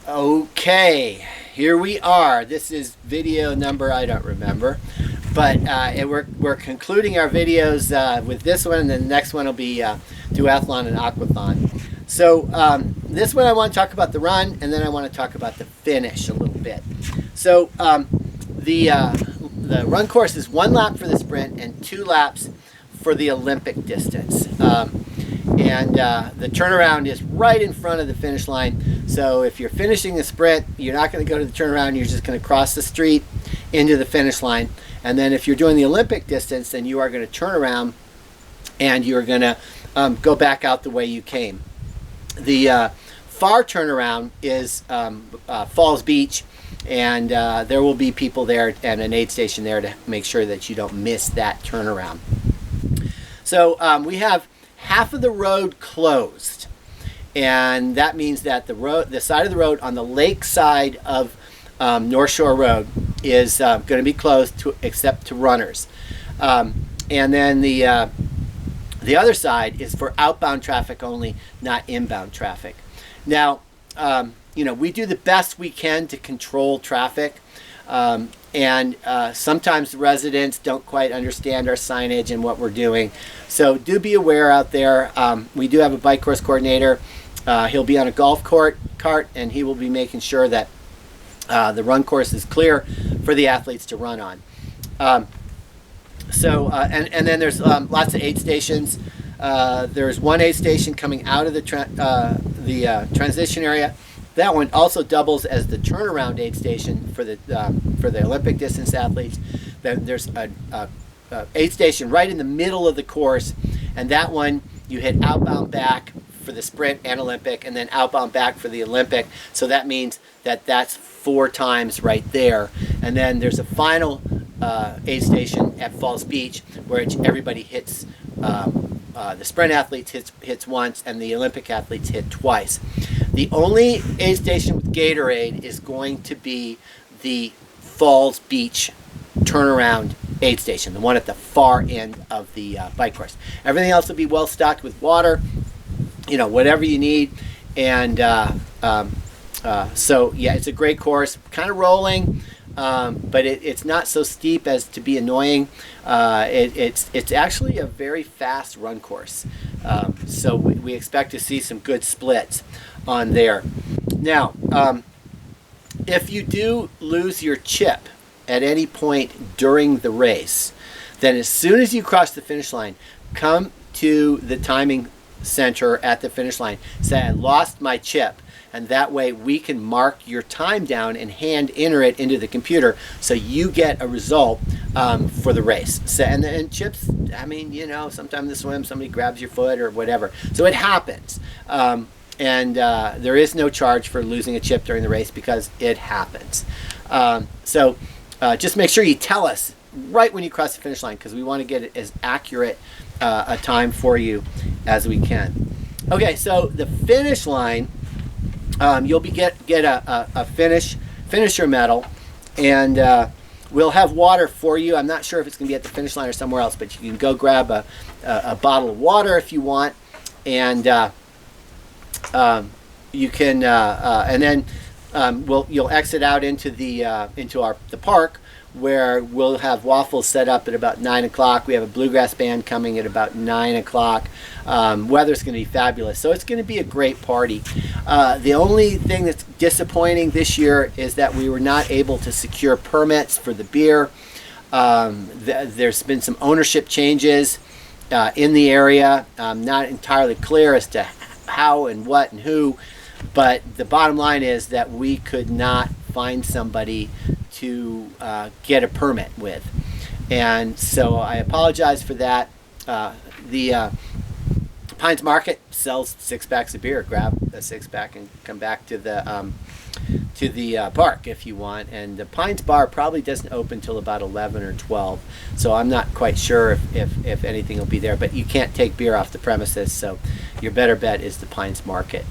Okay, here we are. This is video number, I don't remember, but we're concluding our videos with this one, and then the next one will be duathlon and aquathon. So this one I want to talk about the run, and then I want to talk about the finish a little bit. So the run course is 1 lap for the sprint and 2 laps for the Olympic distance. And the turnaround is right in front of the finish line. So if you're finishing the sprint, you're not going to go to the turnaround. You're just going to cross the street into the finish line. And then if you're doing the Olympic distance, then you are going to turn around and you're going to go back out the way you came. The far turnaround is Falls Beach, and there will be people there and an aid station there to make sure that you don't miss that turnaround. So we have half of the road closed, and that means that the side of the road on the lake side of North Shore Road is going to be closed except to runners, and then the other side is for outbound traffic only, not inbound traffic. Now, we do the best we can to control traffic. And sometimes the residents don't quite understand our signage and what we're doing. So do be aware out there. We do have a bike course coordinator. He'll be on a golf cart, and he will be making sure that the run course is clear for the athletes to run on. And then there's lots of aid stations. There's one aid station coming out of the transition area. That one also doubles as the turnaround aid station for the Olympic distance athletes. Then there's a aid station right in the middle of the course, and that one you hit outbound back for the sprint and Olympic, and then outbound back for the Olympic. So that means that that's 4 times right there. And then there's a final aid station at Falls Beach where everybody hits. The sprint athletes hits once, and the Olympic athletes hit twice. The only aid station with Gatorade is going to be the Falls Beach turnaround aid station, the one at the far end of the bike course. Everything else will be well stocked with water, whatever you need. And so yeah, it's a great course, kind of rolling. But it's not so steep as to be annoying. It's actually a very fast run course. So we expect to see some good splits on there. Now, if you do lose your chip at any point during the race, then as soon as you cross the finish line, come to the timing center at the finish line. Say, I lost my chip. And that way we can mark your time down and hand enter it into the computer so you get a result for the race. So, and chips, sometimes the swim, somebody grabs your foot or whatever. So it happens. And there is no charge for losing a chip during the race because it happens. So just make sure you tell us right when you cross the finish line, because we want to get it as accurate a time for you as we can. Okay, so the finish line, you'll get a finisher medal, and we'll have water for you. I'm not sure if it's going to be at the finish line or somewhere else, but you can go grab a bottle of water if you want, and you can and then you'll exit out into the park, where we'll have waffles set up at about 9 o'clock. We have a bluegrass band coming at about 9 o'clock. Weather's going to be fabulous, so it's going to be a great party. The only thing that's disappointing this year is that we were not able to secure permits for the beer. There's been some ownership changes in the area. Not entirely clear as to how and what and who, but the bottom line is that we could not find somebody to get a permit with, and so I apologize for that. The Pines Market sells 6-packs of beer. Grab a 6-pack and come back to the park if you want. And the Pines Bar probably doesn't open till about 11 or 12, so I'm not quite sure if anything will be there. But you can't take beer off the premises, so your better bet is the Pines Market.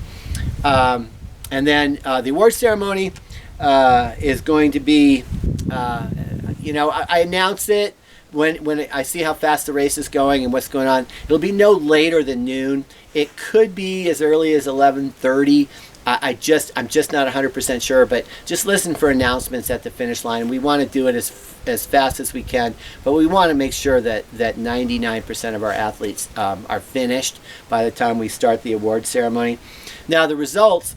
And then the award ceremony is going to be, I announce it when I see how fast the race is going and what's going on. It'll be no later than noon. It could be as early as 11:30. I'm just not 100% sure, but just listen for announcements at the finish line. We want to do it as fast as we can, but we want to make sure that 99% of our athletes are finished by the time we start the award ceremony. Now the results,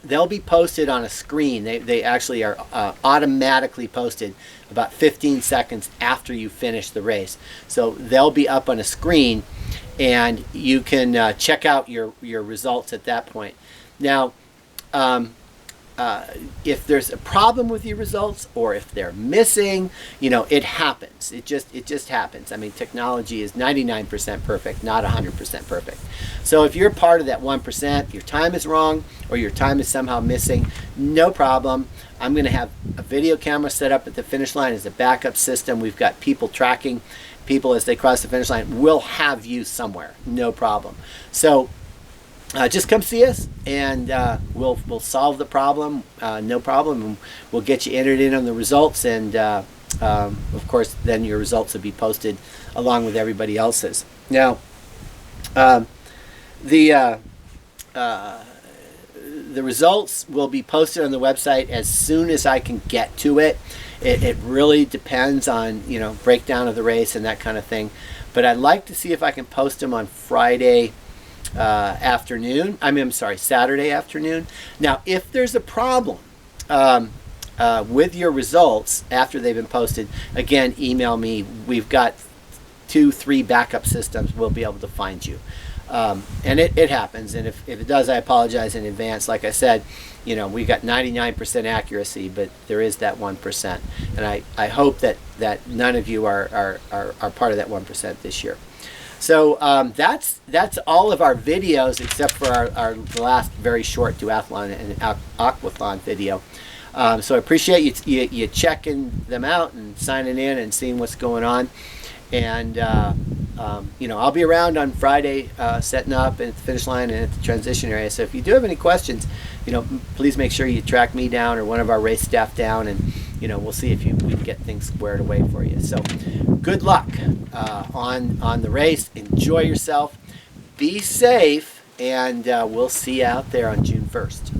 they'll be posted on a screen. They actually are automatically posted about 15 seconds after you finish the race. So they'll be up on a screen, and you can check out your results at that point. Now, if there's a problem with your results, or if they're missing, it happens. It just happens. I mean, technology is 99% perfect, not 100% perfect. So if you're part of that 1%, your time is wrong, or your time is somehow missing, no problem. I'm going to have a video camera set up at the finish line as a backup system. We've got people tracking people as they cross the finish line. We'll have you somewhere, no problem. So just come see us, and we'll solve the problem, no problem, and we'll get you entered in on the results, and of course then your results will be posted along with everybody else's. Now the results will be posted on the website as soon as I can get to it. It really depends on breakdown of the race and that kind of thing, but I'd like to see if I can post them on Friday afternoon. I'm sorry, Saturday afternoon. Now, if there's a problem with your results after they've been posted, again, email me. We've got 2-3 backup systems. We'll be able to find you. And it happens. And if it does, I apologize in advance. Like I said, we got 99% accuracy, but there is that 1%. And I hope that none of you are part of that 1% this year. So that's all of our videos, except for our last very short duathlon and aquathon video. So I appreciate you checking them out and signing in and seeing what's going on. And I'll be around on Friday setting up at the finish line and at the transition area. So if you do have any questions, please make sure you track me down or one of our race staff down, and we'll see if we can get things squared away for you. So good luck on the race. Enjoy yourself. Be safe, and we'll see you out there on June 1st.